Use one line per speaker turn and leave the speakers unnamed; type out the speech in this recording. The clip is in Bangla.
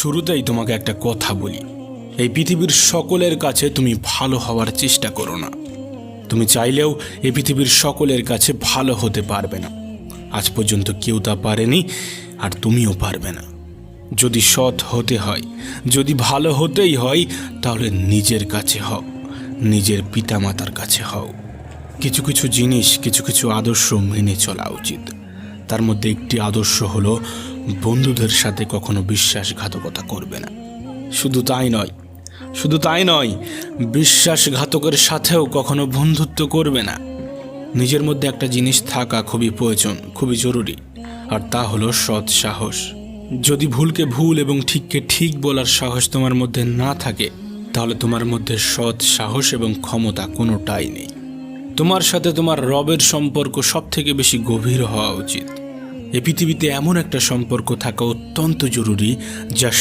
শুরুতেই তোমাকে একটা কথা বলি, এই পৃথিবীর সকলের কাছে তুমি ভালো হওয়ার চেষ্টা করো না। তুমি চাইলেও এই পৃথিবীর সকলের কাছে ভালো হতে পারবে না। আজ পর্যন্ত কেউ তা পারেনি, আর তুমিও পারবে না। যদি সৎ হতে হয়, যদি ভালো হতেই হয়, তাহলে নিজের কাছে হও, নিজের পিতামাতার কাছে হও। কিছু কিছু জিনিস, কিছু কিছু আদর্শ মেনে চলা উচিত। তার মধ্যে একটি আদর্শ হলো বন্ধুদের সাথে কখনো বিশ্বাসঘাতকতা করবে না। শুধু তাই নয়, বিশ্বাসঘাতকের সাথেও কখনো বন্ধুত্ব করবে না। নিজের মধ্যে একটা জিনিস থাকা খুবই প্রয়োজন, খুবই জরুরি, আর তা হলো সৎ সাহস। যদি ভুলকে ভুল এবং ঠিককে ঠিক বলার সাহস তোমার মধ্যে না থাকে, তাহলে তোমার মধ্যে সৎ সাহস এবং ক্ষমতা কোনোটাই নেই। তোমার সাথে তোমার রবের সম্পর্ক সব থেকে বেশি গভীর হওয়া উচিত। এই পৃথিবীতে এমন একটা সম্পর্ক থাকা অত্যন্ত জরুরি, যার সাথে